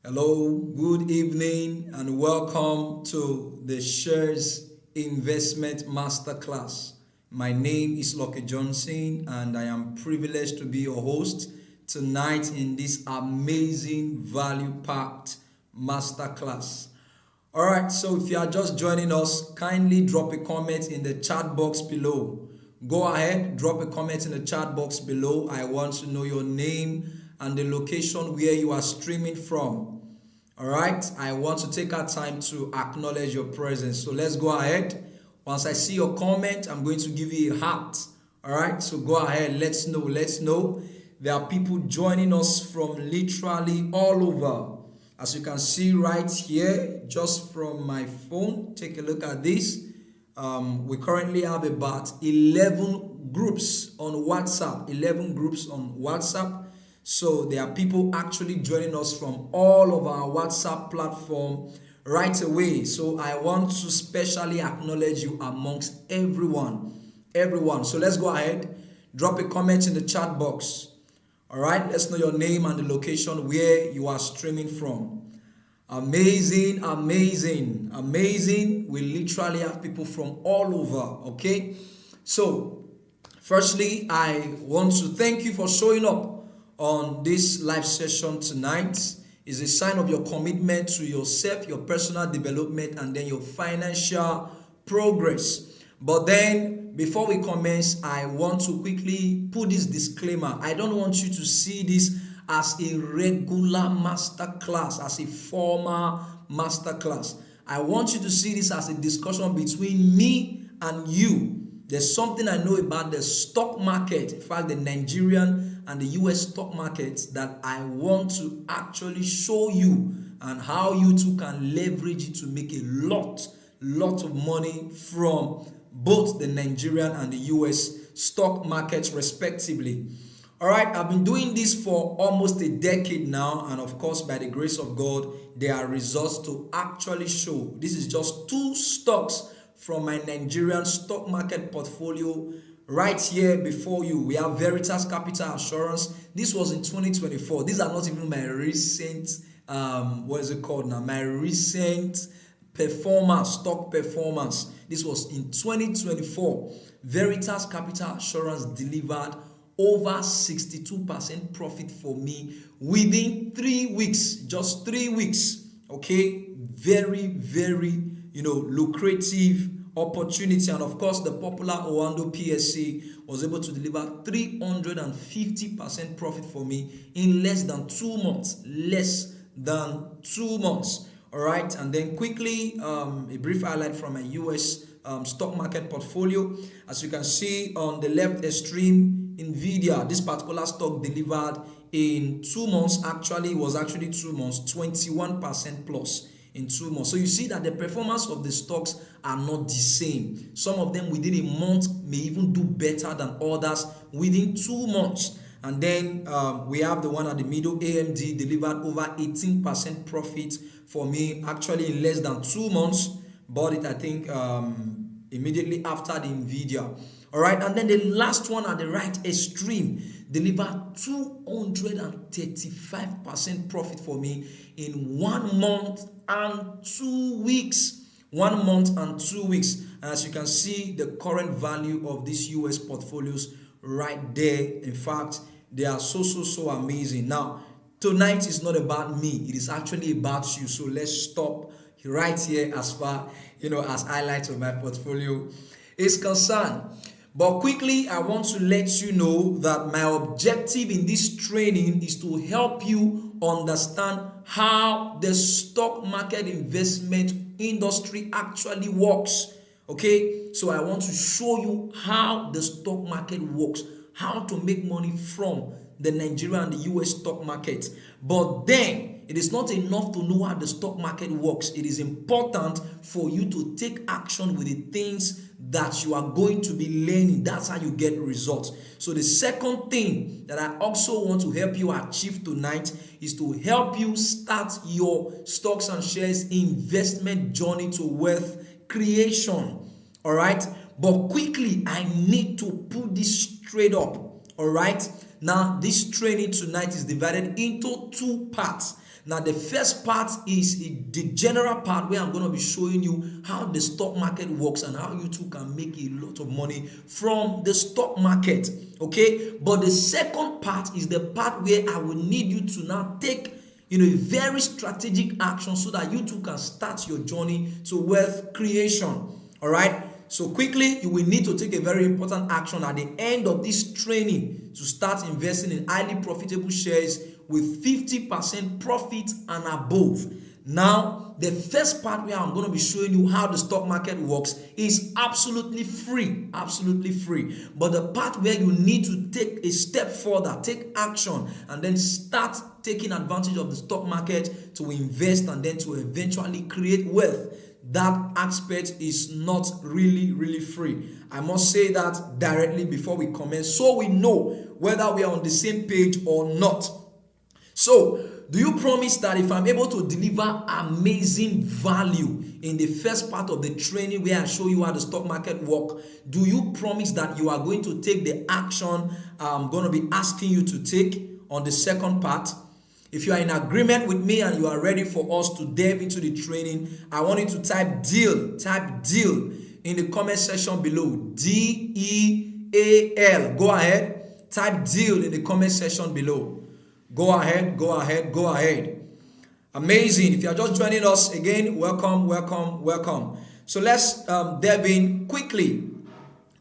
Hello, good evening, and welcome to the Shares Investment Masterclass. My name is Lucky Johnson, and I am privileged to be your host tonight in this amazing value packed masterclass. All right, so if you are just joining us, kindly drop a comment in the chat box below. Go ahead, drop a comment in the chat box below. I want to know your name and the location where you are streaming from. All right, I want to take our time to acknowledge your presence. So let's go ahead. Once I see your comment, I'm going to give you a heart. All right, so go ahead. Let's know. Let's know. There are people joining us from literally all over. As you can see right here, just from my phone, take a look at this. We currently have about 11 groups on WhatsApp. 11 groups on WhatsApp. So there are people actually joining us from all of our WhatsApp platform right away. So I want to specially acknowledge you amongst everyone. Everyone. So let's go ahead. Drop a comment in the chat box. All right. Let's know your name and the location where you are streaming from. Amazing, amazing, amazing. We literally have people from all over. Okay. So, firstly, I want to thank you for showing up on this live session tonight. Is a sign of your commitment to yourself, your personal development, and then your financial progress. But then, before we commence, I want to quickly put this disclaimer. I don't want you to see this as a regular masterclass, as a formal masterclass. I want you to see this as a discussion between me and you. There's something I know about the stock market, in fact, the Nigerian and the US stock markets, that I want to actually show you, and how you too can leverage it to make a lot of money from both the Nigerian and the US stock markets respectively. All right, I've been doing this for almost a decade now, and of course, by the grace of God, there are results to actually show. This is just two stocks from my Nigerian stock market portfolio right here before you. We have Veritas Capital Assurance. This was in 2024. These are not even my recent, what is it called now? My recent performance, stock performance. This was in 2024. Veritas Capital Assurance delivered over 62% profit for me within 3 weeks, just 3 weeks. Okay, very lucrative opportunity. And of course, the popular Owando PSC was able to deliver 350% profit for me in less than 2 months. All right, and then quickly a brief highlight from my US stock market portfolio. As you can see on the left extreme, Nvidia, this particular stock delivered in 2 months. Actually, it was actually 2 months, 21% plus in 2 months. So you see that the performance of the stocks are not the same. Some of them within a month may even do better than others within 2 months. And then we have the one at the middle, AMD, delivered over 18% profit for me, actually in less than 2 months. Bought it, I think, immediately after the Nvidia. All right, and then the last one at the right extreme delivered 235% profit for me in 1 month and 2 weeks. 1 month and 2 weeks. And as you can see, the current value of these US portfolios right there. In fact, they are so amazing. Now, tonight is not about me. It is actually about you. So let's stop right here as far, as highlights of my portfolio is concerned. But quickly, I want to let you know that my objective in this training is to help you understand how the stock market investment industry actually works. Okay, so I want to show you how the stock market works, how to make money from the Nigerian and the US stock market. But then, it is not enough to know how the stock market works. It is important for you to take action with the things that you are going to be learning. That's how you get results. So the second thing that I also want to help you achieve tonight is to help you start your stocks and shares investment journey to wealth creation. All right, but quickly, I need to put this straight up. All right, Now, this training tonight is divided into two parts. Now, the first part is the general part where I'm going to be showing you how the stock market works and how you too can make a lot of money from the stock market. Okay, but the second part is the part where I will need you to now take a very strategic action so that you too can start your journey to wealth creation. All right. So quickly, you will need to take a very important action at the end of this training to start investing in highly profitable shares with 50% profit and above. Now, the first part where I'm going to be showing you how the stock market works is absolutely free, absolutely free. But the part where you need to take a step further, take action, and then start taking advantage of the stock market to invest and then to eventually create wealth, that aspect is not really free. I must say that directly before we commence so we know whether we are on the same page or not. So, do you promise that if I'm able to deliver amazing value in the first part of the training where I show you how the stock market works, do you promise that you are going to take the action I'm going to be asking you to take on the second part? If you are in agreement with me and you are ready for us to delve into the training, I want you to type deal in the comment section below. DEAL. Go ahead. Type deal in the comment section below. Go ahead. Amazing. If you are just joining us again, welcome. So let's delve in quickly.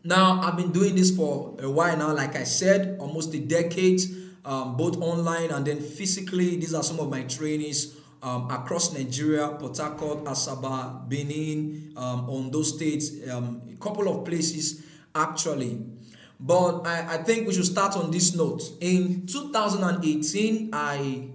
Now, I've been doing this for a while now, like I said, almost a decade. Both online and then physically. These are some of my trainees across Nigeria, Port Harcourt, Asaba, Benin, Ondo States, a couple of places actually. But I think we should start on this note. In 2018, I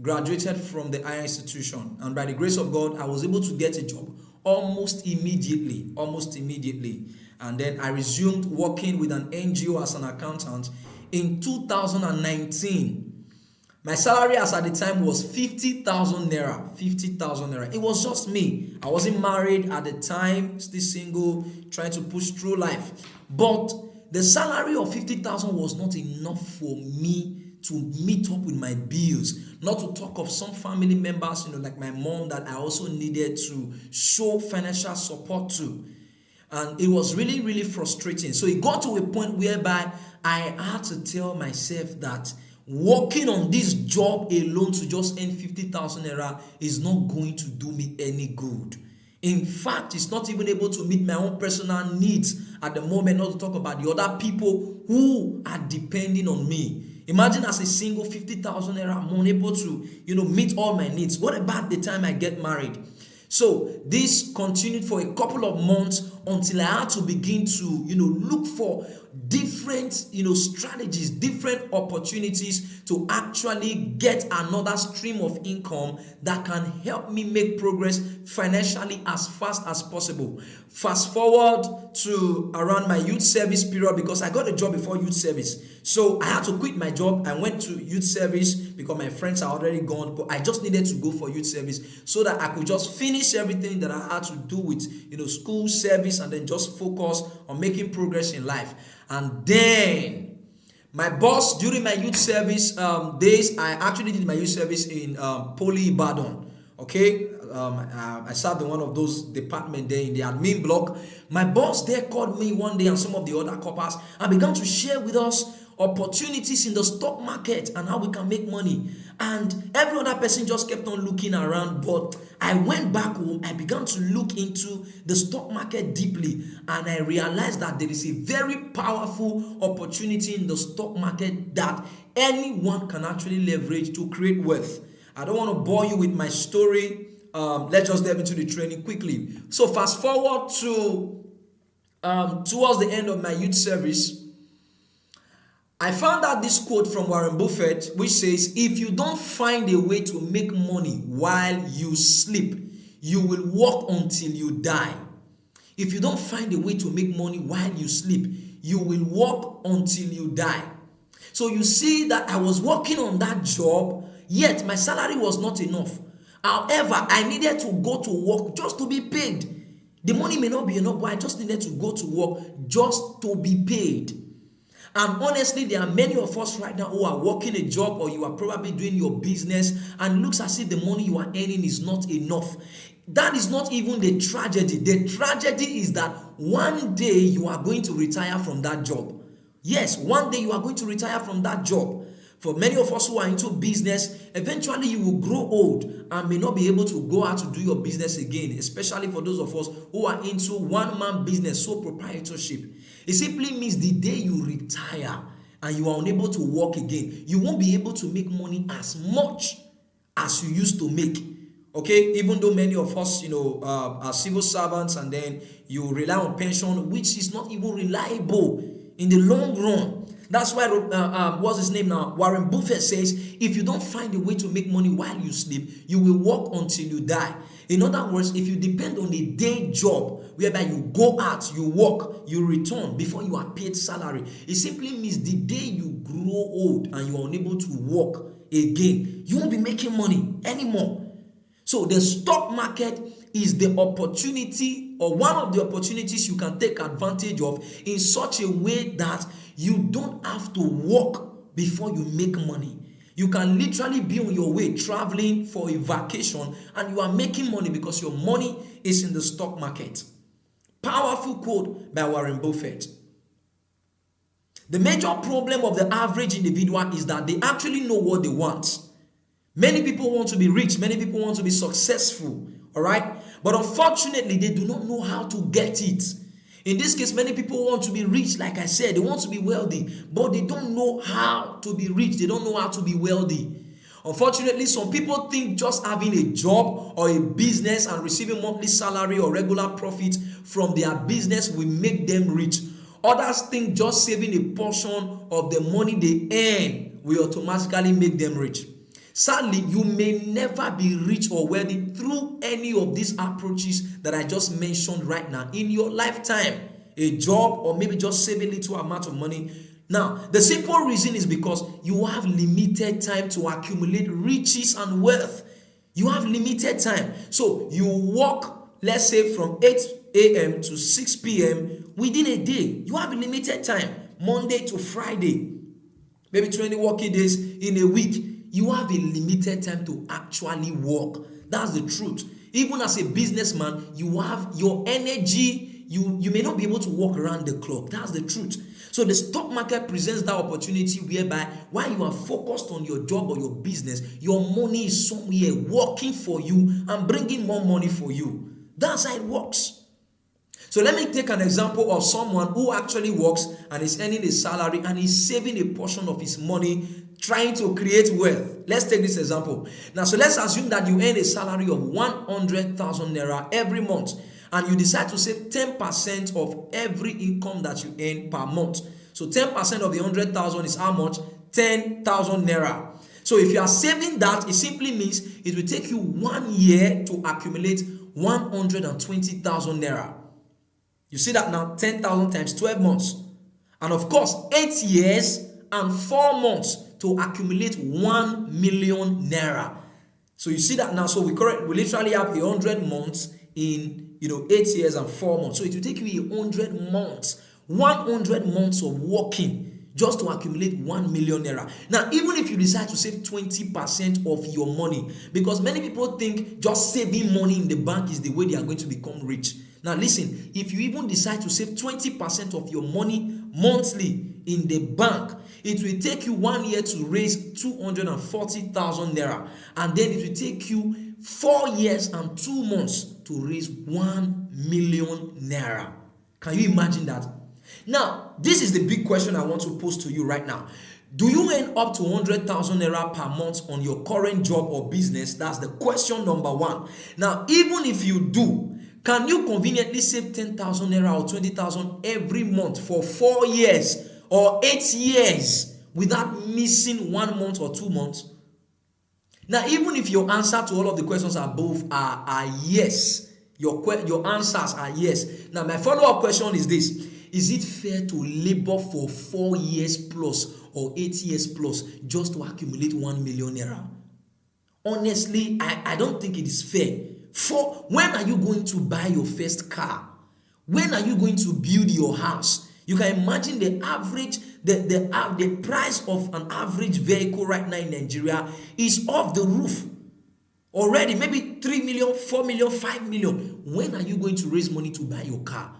graduated from the higher institution, and by the grace of God, I was able to get a job almost immediately. And then I resumed working with an NGO as an accountant. In 2019, my salary as at the time was 50,000 naira. It was just me. I wasn't married at the time, still single, trying to push through life. But the salary of 50,000 was not enough for me to meet up with my bills. Not to talk of some family members, like my mom, that I also needed to show financial support to. And it was really frustrating. So it got to a point whereby I had to tell myself that working on this job alone to just earn 50,000 naira is not going to do me any good. In fact, it's not even able to meet my own personal needs at the moment, not to talk about the other people who are depending on me. Imagine as a single 50,000 naira, I'm unable to, meet all my needs. What about the time I get married? So this continued for a couple of months until I had to begin to, look for different, strategies, different opportunities to actually get another stream of income that can help me make progress financially as fast as possible. Fast forward to around my youth service period, because I got a job before youth service. So I had to quit my job. I went to youth service because my friends are already gone, but I just needed to go for youth service so that I could just finish everything that I had to do with, school service, and then just focus on making progress in life. And then my boss, during my youth service days, I actually did my youth service in Poly Ibadan. Okay, I served in one of those departments there in the admin block. My boss there called me one day and some of the other coppers and began to share with us opportunities in the stock market and how we can make money. And every other person just kept on looking around. But I went back home, I began to look into the stock market deeply, and I realized that there is a very powerful opportunity in the stock market that anyone can actually leverage to create wealth. I don't want to bore you with my story. Let's just delve into the training quickly. So fast forward to towards the end of my youth service, I found out this quote from Warren Buffett, which says, if you don't find a way to make money while you sleep, you will work until you die. If you don't find a way to make money while you sleep, you will work until you die. So you see that I was working on that job, yet my salary was not enough. However, I needed to go to work just to be paid. The money may not be enough, but I just needed to go to work just to be paid. And honestly, there are many of us right now who are working a job, or you are probably doing your business, and it looks as if the money you are earning is not enough. That is not even the tragedy. The tragedy is that one day you are going to retire from that job. Yes, one day you are going to retire from that job. For many of us who are into business, eventually you will grow old and may not be able to go out to do your business again, especially for those of us who are into one-man business, sole proprietorship. It simply means the day you retire and you are unable to work again, you won't be able to make money as much as you used to make. Okay, even though many of us, are civil servants, and then you rely on pension, which is not even reliable in the long run. That's why, what's his name now? Warren Buffett says, if you don't find a way to make money while you sleep, you will work until you die. In other words, if you depend on a day job whereby you go out, you work, you return before you are paid salary, it simply means the day you grow old and you are unable to work again, you won't be making money anymore. So the stock market is the opportunity, or one of the opportunities you can take advantage of in such a way that you don't have to work before you make money. You can literally be on your way traveling for a vacation and you are making money because your money is in the stock market. Powerful quote by Warren Buffett. The major problem of the average individual is that they actually know what they want. Many people want to be rich. Many people want to be successful. All right. But unfortunately, they do not know how to get it. In this case, many people want to be rich. Like I said, they want to be wealthy, but they don't know how to be rich. They don't know how to be wealthy. Unfortunately, some people think just having a job or a business and receiving monthly salary or regular profit from their business will make them rich. Others think just saving a portion of the money they earn will automatically make them rich. Sadly, you may never be rich or wealthy through any of these approaches that I just mentioned right now in your lifetime. A job, or maybe just saving a little amount of money. Now, the simple reason is because you have limited time to accumulate riches and wealth. You have limited time. So you work, let's say, from 8 a.m. to 6 p.m. within a day. You have a limited time, Monday to Friday, maybe 20 working days in a week. You have a limited time to actually work. That's the truth. Even as a businessman, you have your energy. You may not be able to walk around the clock. That's the truth. So the stock market presents that opportunity whereby while you are focused on your job or your business, your money is somewhere working for you and bringing more money for you. That's how it works. So let me take an example of someone who actually works and is earning a salary and is saving a portion of his money trying to create wealth. Let's take this example. Now, so let's assume that you earn a salary of 100,000 naira every month and you decide to save 10% of every income that you earn per month. So 10% of the 100,000 is how much? 10,000 naira. So if you are saving that, it simply means it will take you 1 year to accumulate 120,000 naira. You see that now? 10,000 times 12 months. And of course, 8 years and 4 months to accumulate 1 million naira. So you see that now. So we literally have 100 months in 8 years and 4 months. So it will take you 100 months, 100 months of working just to accumulate 1 million naira. Now, even if you decide to save 20% of your money, because many people think just saving money in the bank is the way they are going to become rich. Now listen, if you even decide to save 20% of your money monthly in the bank, it will take you 1 year to raise 240,000 naira, and then it will take you 4 years and 2 months to raise 1 million naira. Can you imagine that? Now, this is the big question I want to pose to you right now. Do you earn up to 100,000 naira per month on your current job or business? That's the question number one. Now, even if you do, can you conveniently save 10,000 naira or 20,000 every month for 4 years or 8 years without missing 1 month or 2 months? Now, even if your answer to all of the questions above are yes, your answers are yes. Now, my follow-up question is this. Is it fair to labor for 4 years plus or 8 years plus just to accumulate 1 million naira? Honestly, I don't think it is fair. When are you going to buy your first car? When are you going to build your house? You can imagine the average, the price of an average vehicle right now in Nigeria is off the roof already. Maybe 3 million, 4 million, 5 million. When are you going to raise money to buy your car?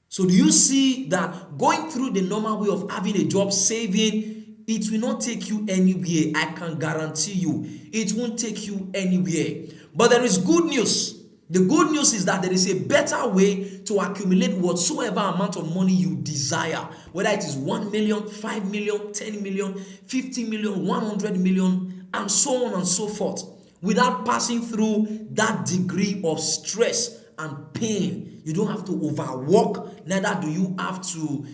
So do you see that going through the normal way of having a job, saving, it will not take you anywhere? I can guarantee you, it won't take you anywhere. But there is good news. The good news is that there is a better way to accumulate whatsoever amount of money you desire, whether it is 1 million, 5 million, 10 million, 50 million, 100 million, and so on and so forth, without passing through that degree of stress and pain. You don't have to overwork, neither do you have to,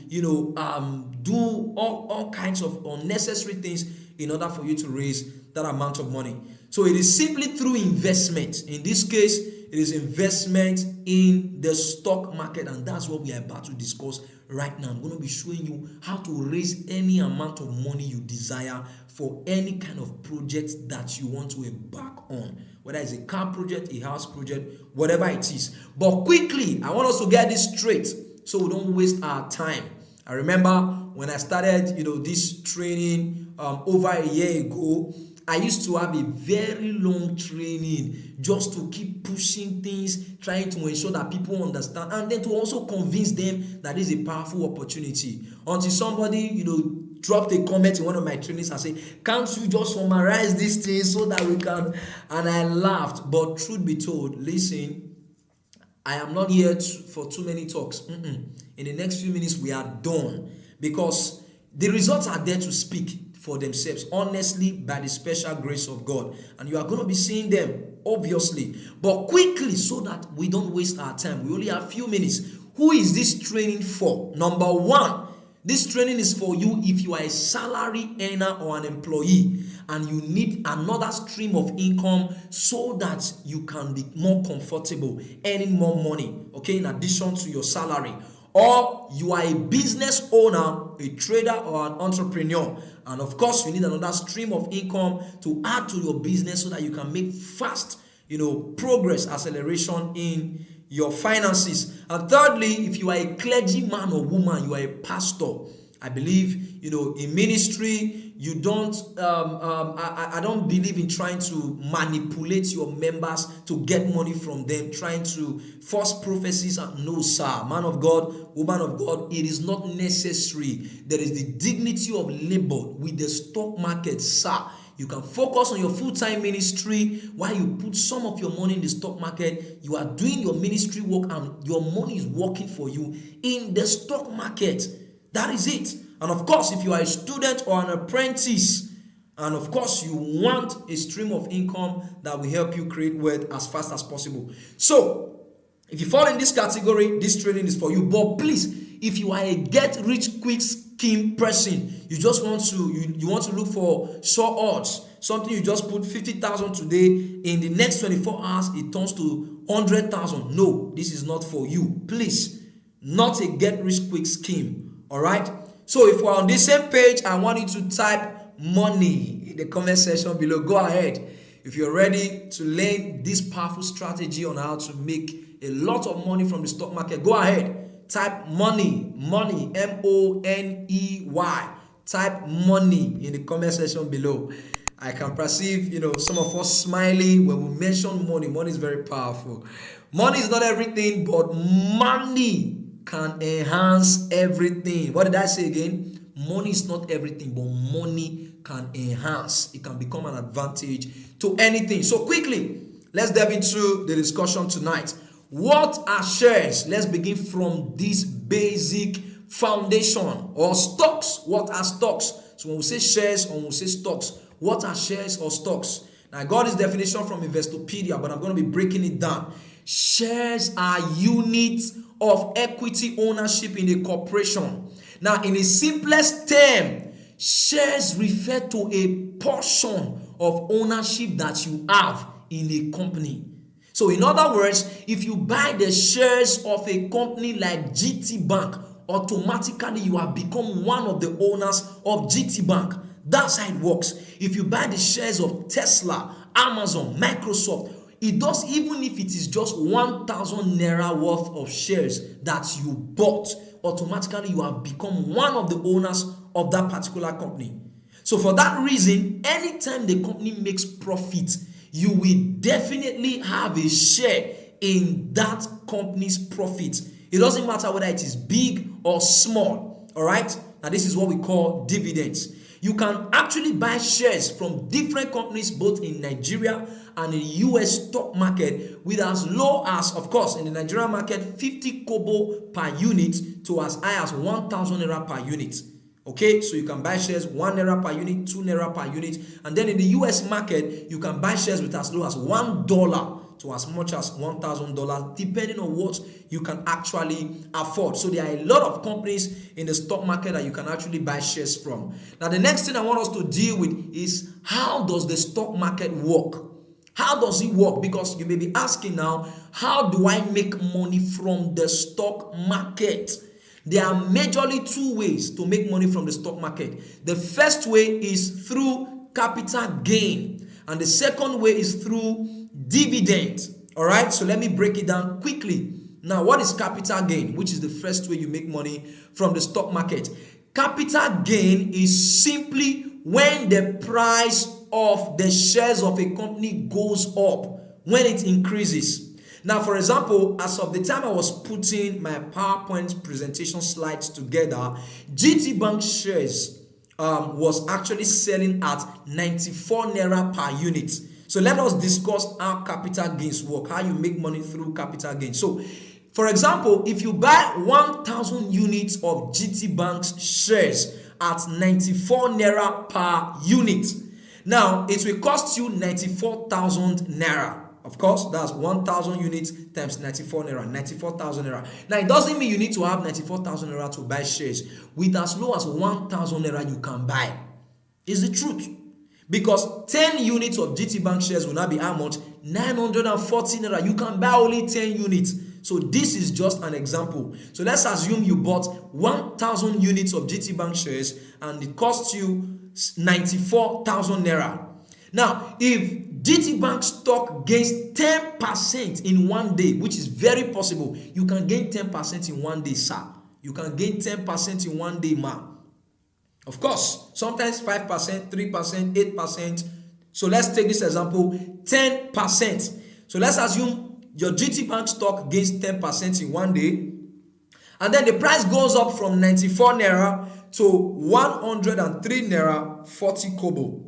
do all kinds of unnecessary things in order for you to raise that amount of money. So it is simply through investment. In this case, it is investment in the stock market, and that's what we are about to discuss right now. I'm going to be showing you how to raise any amount of money you desire for any kind of project that you want to embark on, whether it's a car project, a house project, whatever it is. But quickly, I want us to get this straight so we don't waste our time. I remember when I started, this training over a year ago, I used to have a very long training just to keep pushing things, trying to ensure that people understand, and then to also convince them that this is a powerful opportunity. Until somebody, dropped a comment in one of my trainings and said, "Can't you just summarize these things so that we can?" And I laughed. But truth be told, listen, I am not here for too many talks. In the next few minutes, we are done, because the results are there to speak for themselves, honestly, by the special grace of God. And you are going to be seeing them, obviously. But quickly, so that we don't waste our time, we only have a few minutes. Who is this training for? Number one, this training is for you if you are a salary earner or an employee and you need another stream of income so that you can be more comfortable earning more money, okay, in addition to your salary. Or you are a business owner, a trader, or an entrepreneur, and of course you need another stream of income to add to your business so that you can make fast, progress, acceleration in your finances. And thirdly, if you are a clergyman or woman, you are a pastor. I believe, in ministry, you don't, I don't believe in trying to manipulate your members to get money from them, trying to force prophecies. No, sir. Man of God, woman of God, it is not necessary. There is the dignity of labor with the stock market, sir. You can focus on your full-time ministry while you put some of your money in the stock market. You are doing your ministry work and your money is working for you in the stock market. That is it. And of course, if you are a student or an apprentice, and of course you want a stream of income that will help you create wealth as fast as possible. So, if you fall in this category, this training is for you. But please, if you are a get-rich-quick scheme person, you just want to you want to look for sure odds, something you just put 50,000 today, in the next 24 hours it turns to 100,000. No, this is not for you. Please, not a get-rich-quick scheme. All right. So if we're on the same page, I want you to type money in the comment section below. Go ahead. If you're ready to learn this powerful strategy on how to make a lot of money from the stock market, go ahead. Type money, money, type money in the comment section below. I can perceive, some of us smiling when we mention money. Money is very powerful. Money is not everything, but money can enhance everything. What did I say again? Money is not everything, but money can enhance. It can become an advantage to anything. So quickly, let's dive into the discussion tonight. What are shares? Let's begin from this basic foundation. Or stocks. What are stocks? So when we say shares or when we say stocks, what are shares or stocks? Now I got this definition from Investopedia, but I'm going to be breaking it down. Shares are units of equity ownership in a corporation. Now, in the simplest term, shares refer to a portion of ownership that you have in a company. So, in other words, if you buy the shares of a company like GT Bank, automatically you have become one of the owners of GT Bank. That's how it works. If you buy the shares of Tesla, Amazon, Microsoft, it does, even if it is just 1,000 naira worth of shares that you bought, automatically you have become one of the owners of that particular company. So for that reason, anytime the company makes profit, you will definitely have a share in that company's profit. It doesn't matter whether it is big or small. All right. Now this is what we call dividends. You can actually buy shares from different companies both in Nigeria and in the US stock market with as low as, of course, in the Nigerian market, 50 kobo per unit to as high as 1,000 naira per unit. Okay, so you can buy shares 1 naira per unit, 2 naira per unit, and then in the US market, you can buy shares with as low as $1 to as much as $1,000, depending on what you can actually afford. So there are a lot of companies in the stock market that you can actually buy shares from. Now, the next thing I want us to deal with is, how does the stock market work? How does it work? Because you may be asking now, how do I make money from the stock market? There are majorly two ways to make money from the stock market. The first way is through capital gain, and the second way is through dividend. All right, so let me break it down quickly. Now, what is capital gain, which is the first way you make money from the stock market? Capital gain is simply when the price of the shares of a company goes up, when it increases. Now, for example, as of the time I was putting my PowerPoint presentation slides together, GT Bank shares was actually selling at 94 naira per unit. So let us discuss how capital gains work, how you make money through capital gains. So, for example, if you buy 1,000 units of GT Bank's shares at 94 naira per unit, now it will cost you 94,000 naira. Of course, that's 1,000 units times 94 naira, 94,000 naira. Now, it doesn't mean you need to have 94,000 naira to buy shares. With as low as 1,000 naira, you can buy. It's the truth. Because 10 units of GT Bank shares will now be how much? 940 naira. You can buy only 10 units. So this is just an example. So let's assume you bought 1,000 units of GT Bank shares and it cost you 94,000 naira. Now, if GT Bank stock gains 10% in one day, which is very possible, you can gain 10% in one day, sir. You can gain 10% in one day, ma. Of course, sometimes 5%, 3%, 8%. So let's take this example, 10%. So let's assume your GT Bank stock gains 10% in one day, and then the price goes up from 94 naira to 103 naira 40 kobo,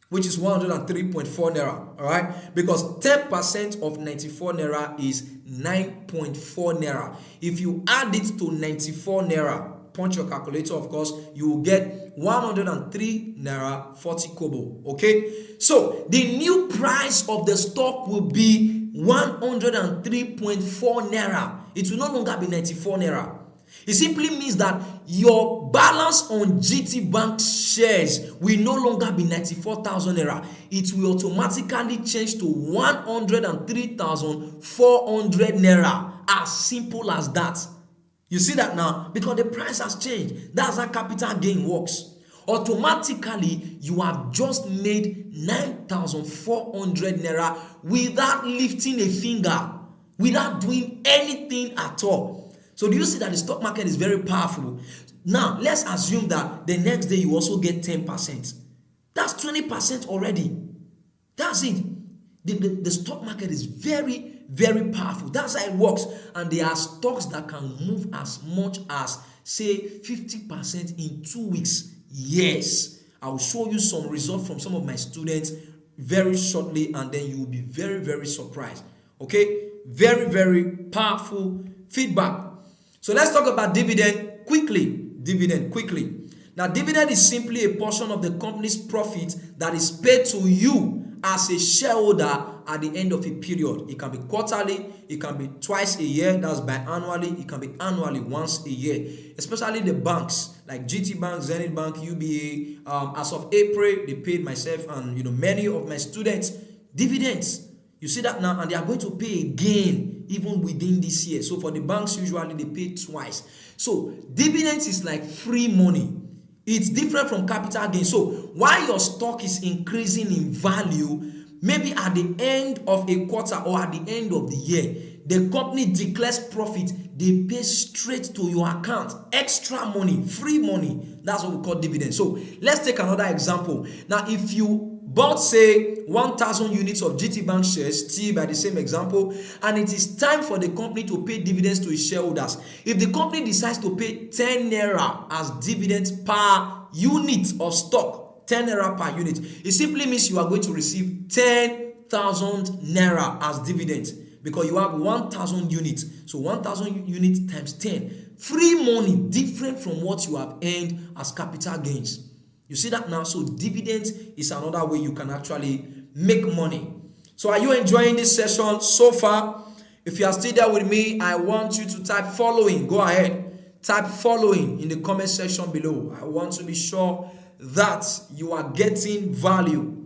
which is 103.4 naira, all right? Because 10% of 94 naira is 9.4 naira. If you add it to 94 naira, punch your calculator, of course, you will get 103 naira 40 kobo, okay? So the new price of the stock will be 103.4 naira. It will no longer be 94 naira. It simply means that your balance on GT Bank shares will no longer be 94,000 naira. It will automatically change to 103,400 naira. As simple as that. You see that now? Because the price has changed. That's how capital gain works. Automatically, you have just made 9,400 naira without lifting a finger, without doing anything at all. So do you see that the stock market is very powerful? Now, let's assume that the next day you also get 10%. That's 20% already. That's it. The stock market is very, very powerful. That's how it works. And there are stocks that can move as much as, say, 50% in 2 weeks. Yes. I will show you some results from some of my students very shortly, and then you will be very, very surprised. Okay? Very, very powerful feedback. So let's talk about dividend quickly. Now, dividend is simply a portion of the company's profit that is paid to you as a shareholder at the end of a period. It can be quarterly, it can be twice a year, that's biannually, it can be annually, once a year. Especially the banks like GT Bank, Zenith Bank, UBA. As of April, they paid myself and many of my students dividends. You see that now, and they are going to pay again even within this year. So for the banks, usually they pay twice. So dividends is like free money. It's different from capital gain. So while your stock is increasing in value, maybe at the end of a quarter or at the end of the year, the company declares profit, they pay straight to your account. Extra money, free money. That's what we call dividend. So let's take another example. Now, if you bought, say, 1,000 units of GT Bank shares, still by the same example, and it is time for the company to pay dividends to its shareholders. If the company decides to pay 10 naira as dividends per unit of stock, 10 naira per unit, it simply means you are going to receive 10,000 naira as dividends because you have 1,000 units. So 1,000 units times 10. Free money, different from what you have earned as capital gains. You see that now? So dividends is another way you can actually make money. So are you enjoying this session so far? If you are still there with me, I want you to type following. Go ahead. Type following in the comment section below. I want to be sure that you are getting value.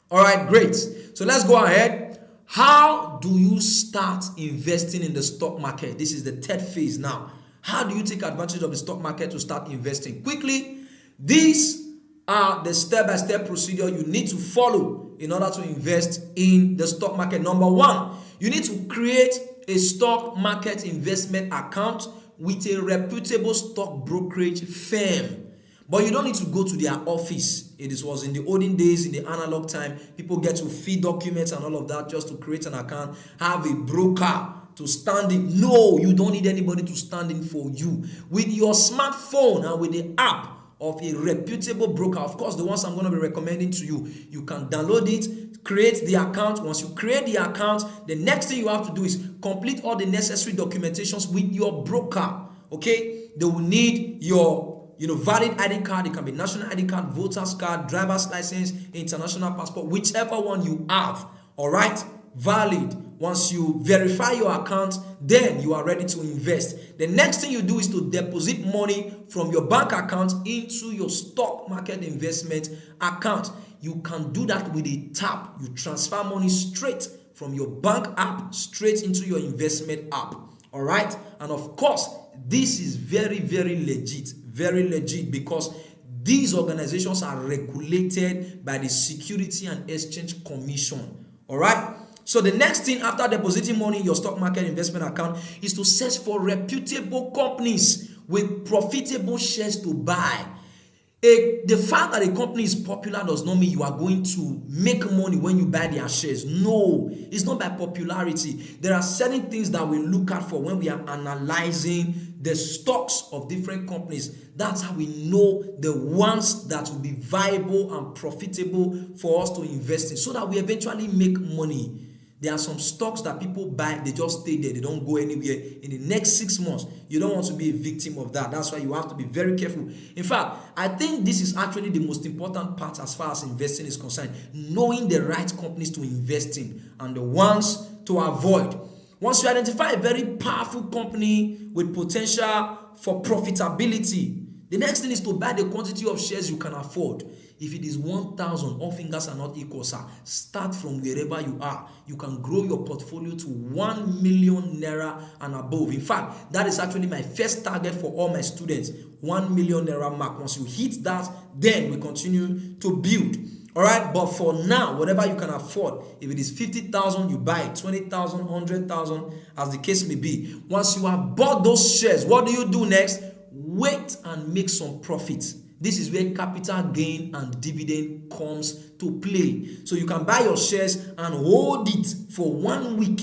All right, great. So let's go ahead. How do you start investing in the stock market? This is the third phase now. How do you take advantage of the stock market to start investing? Quickly, these are the step-by-step procedure you need to follow in order to invest in the stock market. Number one, you need to create a stock market investment account with a reputable stock brokerage firm. But you don't need to go to their office. It was in the olden days, in the analog time, people get to feed documents and all of that just to create an account, have a broker to stand in. No, you don't need anybody to stand in for you. With your smartphone and with the app of a reputable broker, of course, the ones I'm going to be recommending to you, you can download it, create the account. Once you create the account, the next thing you have to do is complete all the necessary documentations with your broker. Okay, they will need your valid ID card. It can be national ID card, voter's card, driver's license, international passport, whichever one you have. All right, valid. Once you verify your account, then you are ready to invest. The next thing you do is to deposit money from your bank account into your stock market investment account. You can do that with a tap. You transfer money straight from your bank app straight into your investment app. All right, and of course, this is very, very legit because these organizations are regulated by the Security and Exchange Commission. All right. So the next thing after depositing money in your stock market investment account is to search for reputable companies with profitable shares to buy. The fact that a company is popular does not mean you are going to make money when you buy their shares. No, it's not by popularity. There are certain things that we look out for when we are analyzing the stocks of different companies. That's how we know the ones that will be viable and profitable for us to invest in so that we eventually make money. There are some stocks that people buy, they just stay there, they don't go anywhere. In the next 6 months, you don't want to be a victim of that. That's why you have to be very careful. In fact, I think this is actually the most important part as far as investing is concerned. Knowing the right companies to invest in and the ones to avoid. Once you identify a very powerful company with potential for profitability, the next thing is to buy the quantity of shares you can afford. If it is 1,000, all fingers are not equal, sir. Start from wherever you are. You can grow your portfolio to 1 million naira and above. In fact, that is actually my first target for all my students. 1 million naira mark. Once you hit that, then we continue to build. All right, but for now, whatever you can afford, if it is 50,000, you buy it, 20,000, 100,000, as the case may be. Once you have bought those shares, what do you do next? Wait and make some profit. This is where capital gain and dividend comes to play. So you can buy your shares and hold it for 1 week.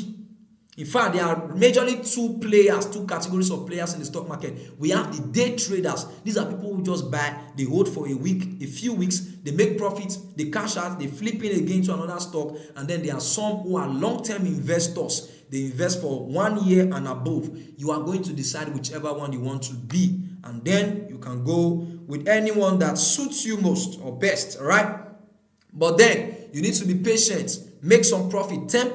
In fact, there are majorly two categories of players in the stock market. We have the day traders. These are people who just buy, they hold for a week, a few weeks, they make profits, they cash out, they flip in again to another stock. And then there are some who are long-term investors. They invest for 1 year and above. You are going to decide whichever one you want to be. And then you can go with anyone that suits you most or best, all right? But then you need to be patient, make some profit, 10%,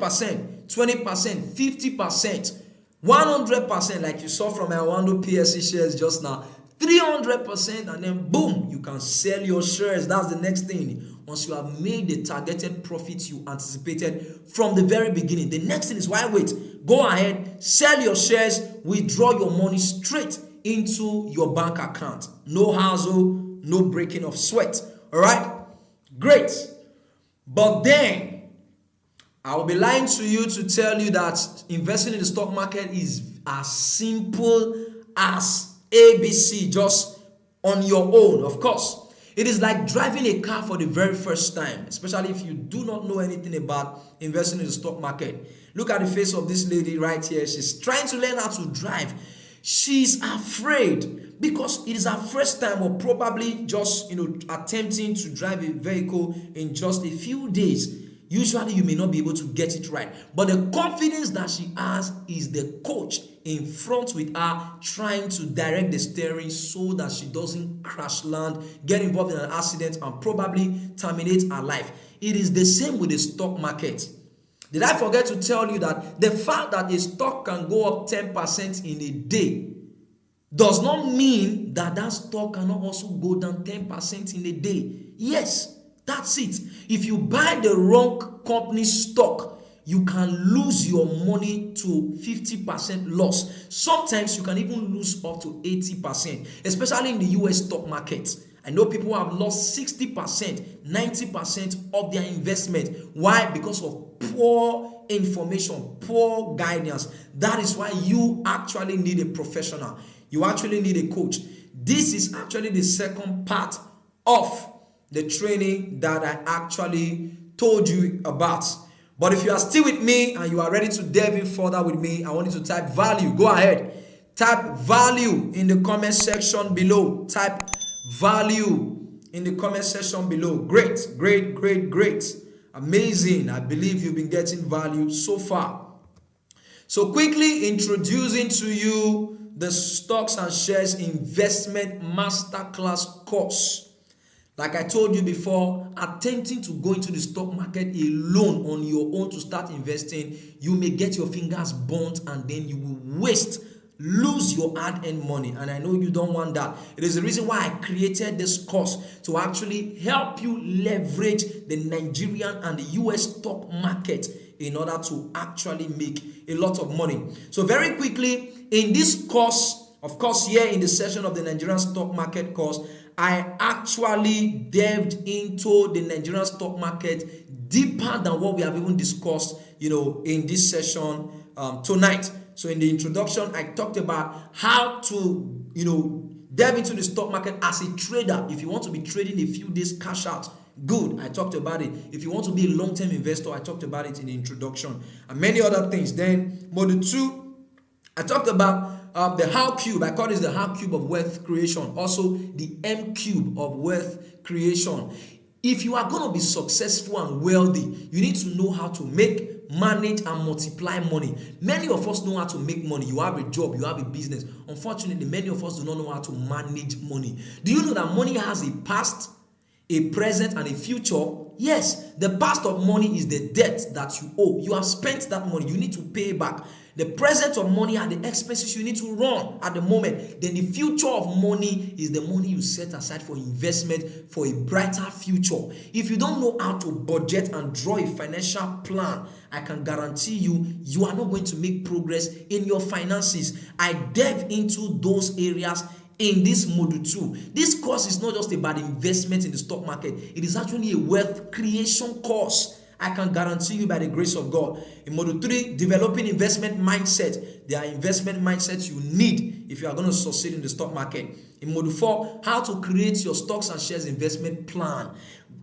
20%, 50%, 100%, like you saw from my Wando PSC shares just now, 300%, and then boom, you can sell your shares. That's the next thing. Once you have made the targeted profit you anticipated from the very beginning, the next thing is, why wait? Go ahead, sell your shares, withdraw your money straight into your bank account. No hassle, no breaking of sweat. All right, great. But then I will be lying to you to tell you that investing in the stock market is as simple as ABC, just on your own. Of course, it is like driving a car for the very first time, especially if you do not know anything about investing in the stock market. Look at the face of this lady right here. She's trying to learn how to drive. She's afraid because it is her first time, or probably just attempting to drive a vehicle in just a few days. Usually you may not be able to get it right, but the confidence that she has is the coach in front with her trying to direct the steering so that she doesn't crash land, get involved in an accident, and probably terminate her life. It is the same with the stock market. Did I forget to tell you that the fact that a stock can go up 10% in a day does not mean that that stock cannot also go down 10% in a day? Yes, that's it. If you buy the wrong company stock, you can lose your money to 50% loss. Sometimes you can even lose up to 80%, especially in the US stock market. I know people have lost 60%, 90% of their investment. Why? Because of poor information, poor guidance. That is why you actually need a professional. You actually need a coach. This is actually the second part of the training that I actually told you about. But if you are still with me and you are ready to delve in further with me, I want you to type value. Go ahead. Type value in the comment section below. Type value in the comment section below. Great, great, great, great. Amazing. I believe you've been getting value so far. So quickly introducing to you the Stocks and Shares Investment Masterclass course. Like I told you before, attempting to go into the stock market alone on your own to start investing, you may get your fingers burnt and then you will lose your hard-earned money. And I know you don't want that. It is the reason why I created this course, to actually help you leverage the Nigerian and the US stock market in order to actually make a lot of money. So very quickly, in this course, of course, here in the session of the Nigerian stock market course, I actually delved into the Nigerian stock market deeper than what we have even discussed, in this session tonight. So in the introduction, I talked about how to, delve into the stock market as a trader. If you want to be trading a few days cash out, good, I talked about it. If you want to be a long-term investor, I talked about it in the introduction, and many other things. Then module 2, I talked about the how cube. I call this the how cube of wealth creation. Also the M cube of wealth creation. If you are going to be successful and wealthy, you need to know how to make, manage, and multiply money. Many of us know how to make money. You have a job, you have a business. Unfortunately, many of us do not know how to manage money. Do you know that money has a past, a present, and a future? Yes, the past of money is the debt that you owe. You have spent that money, you need to pay back. The present of money are the expenses you need to run at the moment. Then the future of money is the money you set aside for investment for a brighter future. If you don't know how to budget and draw a financial plan, I can guarantee you are not going to make progress in your finances. I delve into those areas in this module 2. This course is not just about investment in the stock market. It is actually a wealth creation course. I can guarantee you by the grace of God. In module 3, developing investment mindset. There are investment mindsets you need if you are going to succeed in the stock market. In module 4, how to create your stocks and shares investment plan.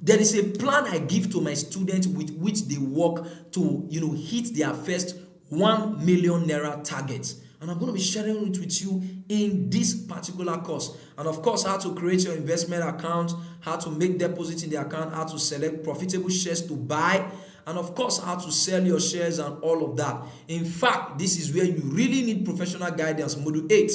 There is a plan I give to my students with which they work to, hit their first 1 million naira target. And I'm going to be sharing it with you in this particular course. And of course, how to create your investment account, how to make deposits in the account, how to select profitable shares to buy, and of course, how to sell your shares and all of that. In fact, this is where you really need professional guidance. Module 8,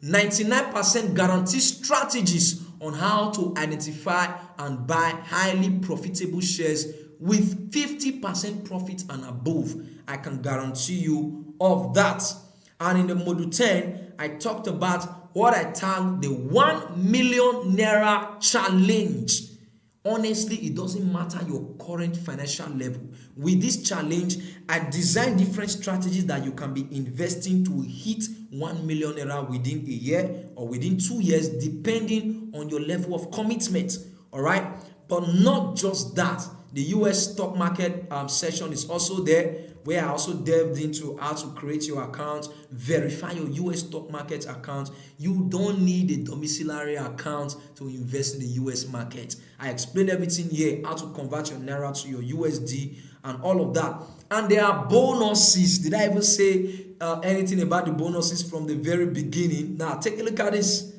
99% guarantee strategies on how to identify and buy highly profitable shares with 50% profit and above. I can guarantee you of that. And in the module 10, I talked about what I tagged the 1 million naira challenge. Honestly, it doesn't matter your current financial level. With this challenge, I designed different strategies that you can be investing to hit 1 million naira within a year or within 2 years, depending on your level of commitment. All right. But not just that. The US stock market session is also there, where I also delved into how to create your account, verify your US stock market account. You don't need a domiciliary account to invest in the US market. I explained everything here, how to convert your Naira to your USD and all of that. And there are bonuses. Did I even say anything about the bonuses from the very beginning? Now, take a look at this.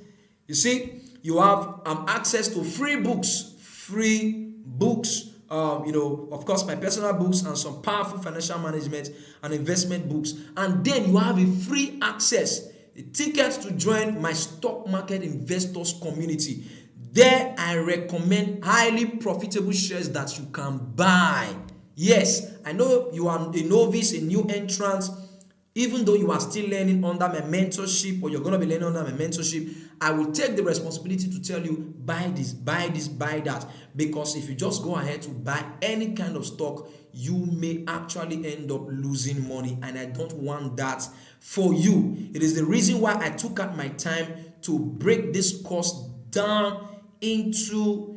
You see, you have access to free books, of course, my personal books and some powerful financial management and investment books. And then you have a free access, a ticket to join my stock market investors community. There, I recommend highly profitable shares that you can buy. Yes, I know you are a novice, a new entrant. Even though you are still learning under my mentorship, or you're going to be learning under my mentorship, I will take the responsibility to tell you, buy this, buy this, buy that. Because if you just go ahead to buy any kind of stock, you may actually end up losing money. And I don't want that for you. It is the reason why I took out my time to break this course down into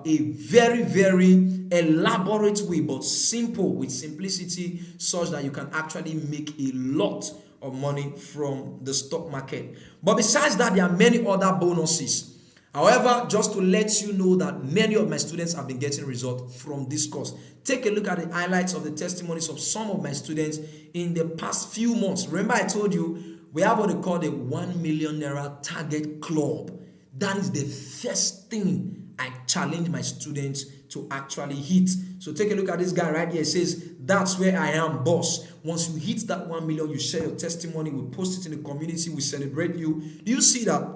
a very, very elaborate way, but simple, with simplicity, such that you can actually make a lot of money from the stock market. But besides that, there are many other bonuses. However, just to let you know that many of my students have been getting results from this course. Take a look at the highlights of the testimonies of some of my students in the past few months. Remember, I told you we have what they call the 1 million Naira target club. That is the first thing I challenge my students to actually hit. So take a look at this guy right here. It says, that's where I am, boss. Once you hit that 1 million, you share your testimony, we post it in the community, we celebrate you. Do you see that?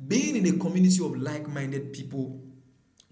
Being in a community of like-minded people,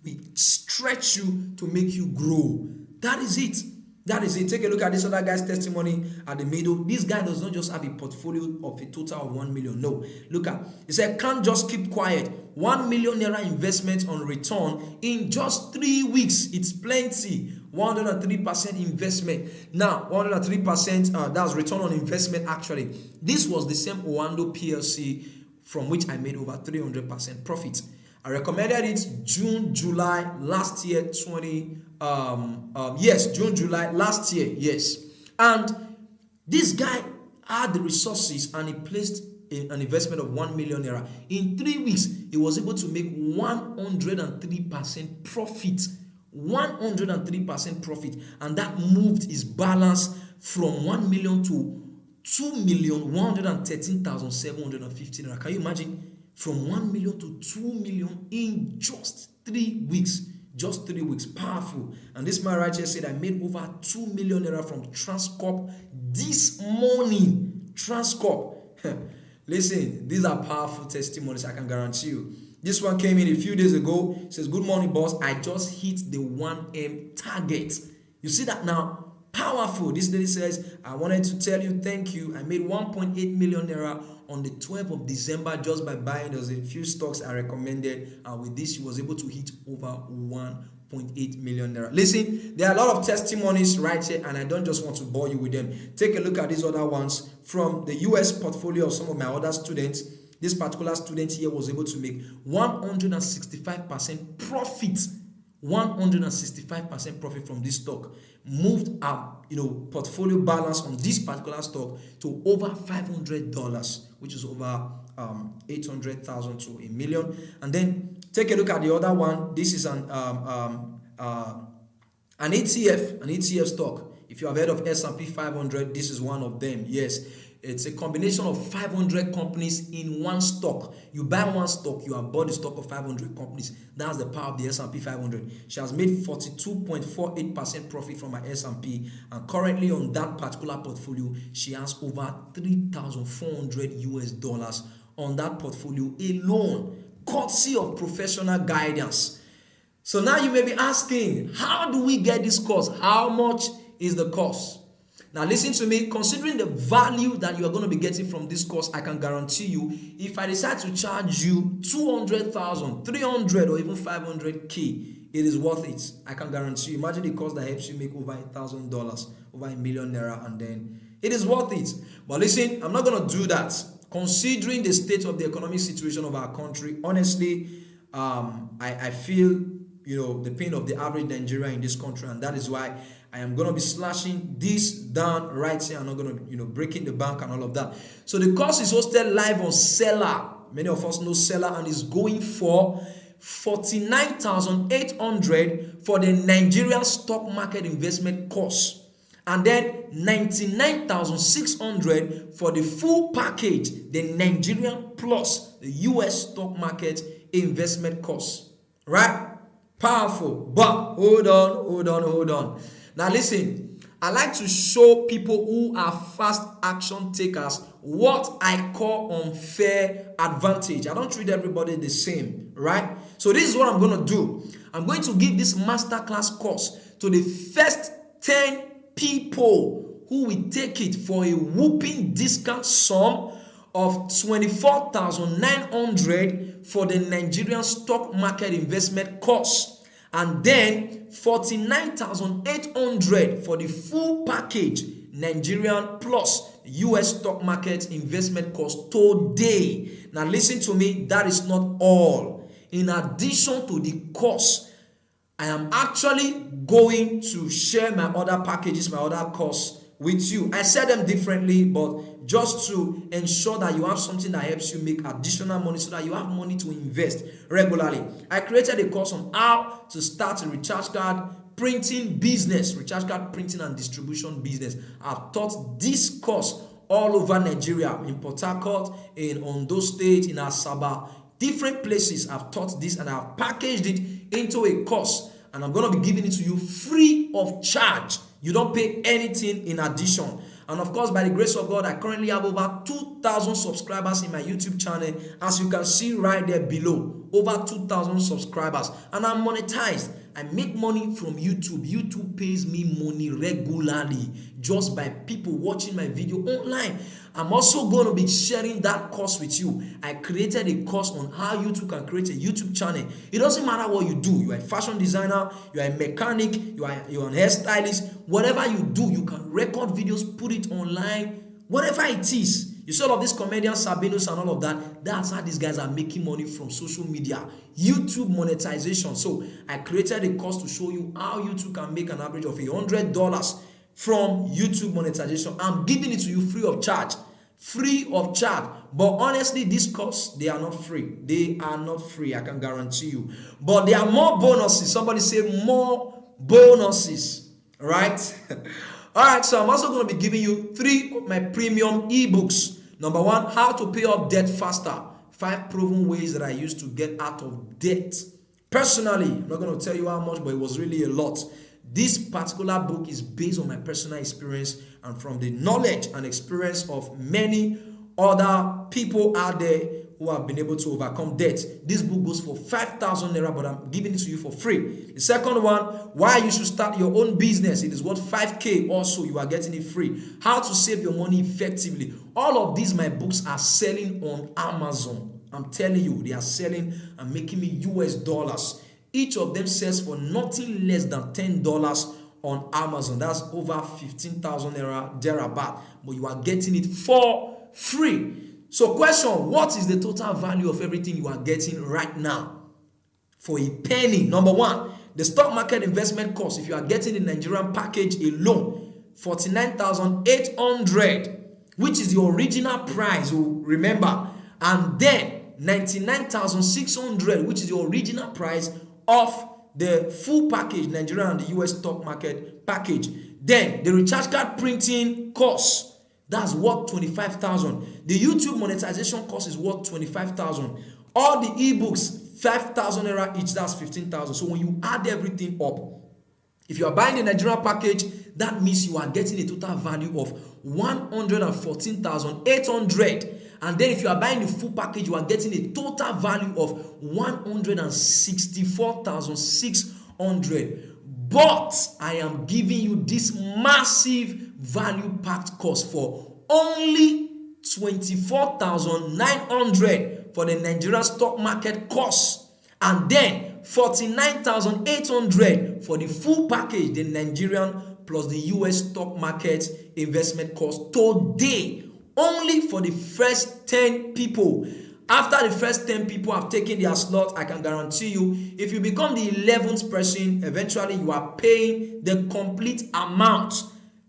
we stretch you to make you grow. That is it. That is it. Take a look at this other guy's testimony at the middle. This guy does not just have a portfolio of a total of 1 million. No. Look at. He said, can't just keep quiet. 1 million Naira investment on return in just 3 weeks. It's plenty. 103% investment. Now, 103%, that's return on investment actually. This was the same Owando PLC from which I made over 300% profit. I recommended it June, July last year, June, July last year, yes. And this guy had the resources and he placed an investment of 1 million Naira. In 3 weeks, he was able to make 103% profit. 103% profit. And that moved his balance from 1 million to 2,113,750 Naira. Can you imagine? From 1 million to 2 million in just 3 weeks. Just 3 weeks. Powerful. And this man right here said, I made over 2 million Naira from Transcorp this morning. Transcorp. Listen, these are powerful testimonies, I can guarantee you. This one came in a few days ago. It says, good morning, boss. I just hit the 1M target. You see that now? Powerful. This lady says, I wanted to tell you thank you. I made 1.8 million Naira on the 12th of December just by buying. There was a few stocks I recommended. And with this, she was able to hit over 1.8 million Naira. Listen, there are a lot of testimonies right here, and I don't just want to bore you with them. Take a look at these other ones from the US portfolio of some of my other students. This particular student here was able to make 165% profit. 165% profit from this stock. Moved up, portfolio balance on this particular stock to over $500, which is over 800,000 to a million. And then take a look at the other one. This is an ETF stock. If you have heard of S&P 500, this is one of them. Yes. It's a combination of 500 companies in one stock. You buy one stock, you have bought the stock of 500 companies. That's the power of the S&P 500. She has made 42.48% profit from her S&P, and currently on that particular portfolio, she has over $3,400 on that portfolio alone, courtesy of professional guidance. So now you may be asking, how do we get this course? How much is the course? Now listen to me, considering the value that you are going to be getting from this course, I can guarantee you, if I decide to charge you 200,000, 300 or even 500K, it is worth it. I can guarantee you. Imagine the course that helps you make over $1,000, over $1 million Naira, and then it is worth it. But listen, I'm not going to do that. Considering the state of the economic situation of our country, honestly, I feel the pain of the average Nigerian in this country, and that is why I am going to be slashing this down right here. I'm not going to, breaking the bank and all of that. So the course is hosted live on Seller. Many of us know Seller, and is going for 49,800 for the Nigerian stock market investment course, and then 99,600 for the full package, the Nigerian plus the US stock market investment course. Right? Powerful. But hold on. Now listen, I like to show people who are fast action takers what I call unfair advantage. I don't treat everybody the same, right? So this is what I'm going to do. I'm going to give this masterclass course to the first 10 people who will take it for a whooping discount sum of 24,900 for the Nigerian stock market investment course, and then 49,800 for the full package Nigerian plus US stock market investment course today. Now listen to me, that is not all. In addition to the course, I am actually going to share my other packages, my other course with you. I said them differently, but just to ensure that you have something that helps you make additional money so that you have money to invest regularly. I created a course on how to start a recharge card printing business, recharge card printing and distribution business. I've taught this course all over Nigeria, in Port Harcourt, in Ondo State, in Asaba, different places. I've taught this and I've packaged it into a course, and I'm going to be giving it to you free of charge. You don't pay anything in addition. And of course, by the grace of God, I currently have over 2,000 subscribers in my YouTube channel. As you can see right there below, over 2,000 subscribers. And I'm monetized. I make money from YouTube. YouTube pays me money regularly just by people watching my video online. I'm also going to be sharing that course with you. I created a course on how you too can create a YouTube channel. It doesn't matter what you do. You are a fashion designer, you are a mechanic, you're an hairstylist. Whatever you do, you can record videos, put it online, whatever it is. You saw all of these comedians, Sabinos and all of that. That's how these guys are making money from social media, YouTube monetization. So I created a course to show you how YouTube can make an average of $100 from YouTube monetization. I'm giving it to you free of charge. Free of charge. But honestly, this course, they are not free. They are not free, I can guarantee you. But there are more bonuses. Somebody say more bonuses. Right? Alright, so I'm also going to be giving you 3 of my premium ebooks. Number 1, how to pay off debt faster. 5 proven ways that I used to get out of debt. Personally, I'm not going to tell you how much, but it was really a lot. This particular book is based on my personal experience and from the knowledge and experience of many other people out there who have been able to overcome debt. This book goes for 5,000 naira, but I'm giving it to you for free. The second one, why you should start your own business. It is worth 5K also. You are getting it free. How to save your money effectively. All of these, my books are selling on Amazon. I'm telling you, they are selling and making me US dollars. Each of them sells for nothing less than $10 on Amazon. That's over 15,000 naira thereabout. But you are getting it for free. So question, what is the total value of everything you are getting right now? For a penny. Number 1, the stock market investment course. If you are getting the Nigerian package alone, 49,800, which is the original price, remember. And then 99,600, which is the original price of the full package, Nigeria and the US stock market package. Then the recharge card printing course, that's worth 25,000. The YouTube monetization course is worth 25,000. All the ebooks, 5,000 naira each, that's 15,000. So when you add everything up, if you are buying the Nigerian package, that means you are getting a total value of 114,800. And then if you are buying the full package, you are getting a total value of 164,600. But I am giving you this massive value-packed course for only 24,900 for the Nigerian stock market course, and then 49,800 for the full package, the Nigerian plus the US stock market investment course today. Only for the first 10 people. After the first 10 people have taken their slot, I can guarantee you, if you become the 11th person, eventually you are paying the complete amount,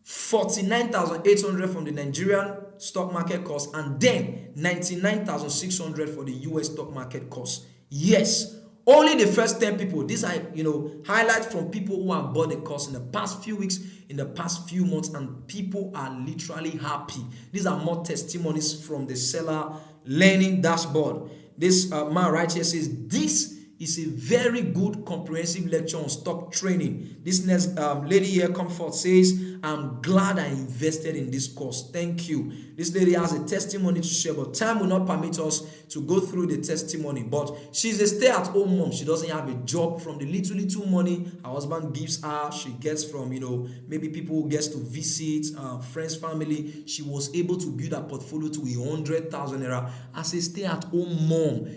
49,800 from the Nigerian stock market course, and then 99,600 for the US stock market course. Yes, only the first 10 people. These are, highlights from people who have bought the course in the past few weeks, in the past few months, and people are literally happy. These are more testimonies from the seller learning dashboard. This man right here says, this is a very good comprehensive lecture on stock trading. This next lady here, Comfort, says, I'm glad I invested in this course. Thank you. This lady has a testimony to share, but time will not permit us to go through the testimony. But she's a stay-at-home mom. She doesn't have a job. From the little money her husband gives her, she gets from, maybe people who gets to visit, friends, family. She was able to build a portfolio to 100,000 naira as a stay-at-home mom.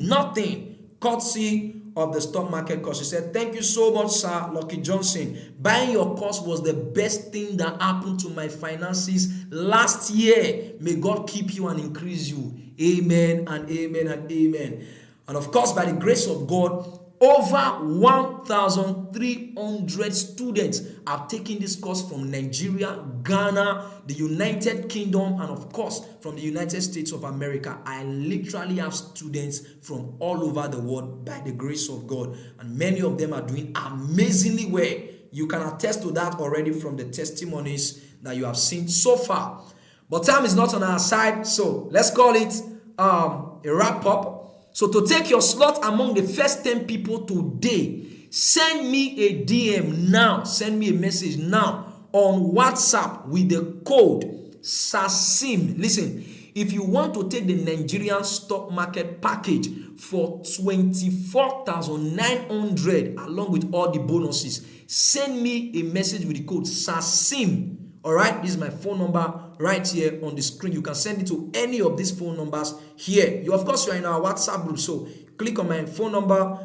Nothing, courtesy of the stock market course. She said, thank you so much, Sir Lucky Johnson. Buying your course was the best thing that happened to my finances last year. May God keep you and increase you. Amen and amen and amen. And of course, by the grace of God, over 1,300 students have taken this course from Nigeria, Ghana, the United Kingdom, and of course from the United States of America. I literally have students from all over the world by the grace of God, and many of them are doing amazingly well. You can attest to that already from the testimonies that you have seen so far. But time is not on our side, so let's call it a wrap up. So to take your slot among the first 10 people today, send me a DM now. Send me a message now on WhatsApp with the code SASIM. Listen, if you want to take the Nigerian stock market package for 24,900 along with all the bonuses, send me a message with the code SASIM. All right, this is my phone number right here on the screen. You can send it to any of these phone numbers here. Of course, you are in our WhatsApp group, so click on my phone number,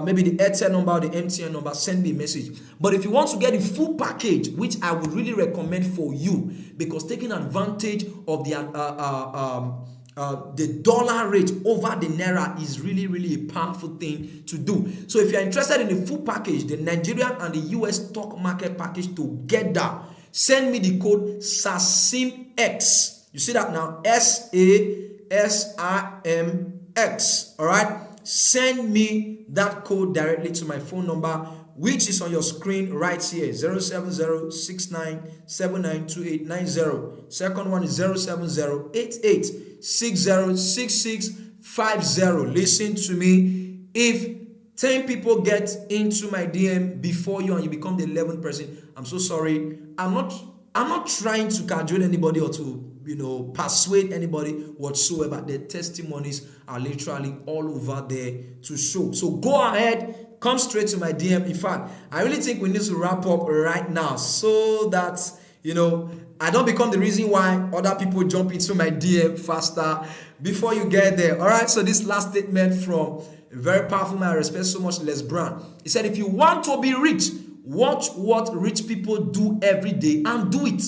maybe the Airtel number, the MTN number, send me a message. But if you want to get the full package, which I would really recommend for you, because taking advantage of the dollar rate over the naira is really a powerful thing to do. So if you're interested in the full package, the Nigerian and the US stock market package together, send me the code SASIMX. You see that now? SASIMX. All right? Send me that code directly to my phone number, which is on your screen right here, 07069792890. Second one is 07088606650. Listen to me. If 10 people get into my DM before you and you become the 11th person, I'm so sorry. I'm not trying to cajole anybody or to persuade anybody whatsoever. The testimonies are literally all over there to show. So go ahead, come straight to my DM. In fact, I really think we need to wrap up right now so that I don't become the reason why other people jump into my DM faster before you get there. All right, so this last statement from a very powerful man I respect so much, Les Brown. He said, if you want to be rich, watch what rich people do every day and do it.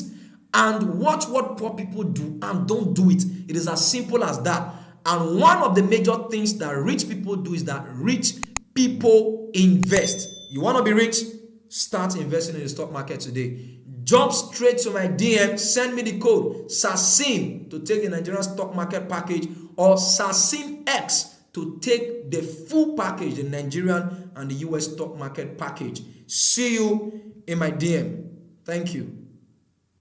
And watch what poor people do and don't do it. It is as simple as that. And one of the major things that rich people do is that rich people invest. You want to be rich? Start investing in the stock market today. Jump straight to my DM. Send me the code SASIM to take the Nigerian stock market package, or SASIMX to take the full package, the Nigerian and the US stock market package. See you in my DM. Thank you.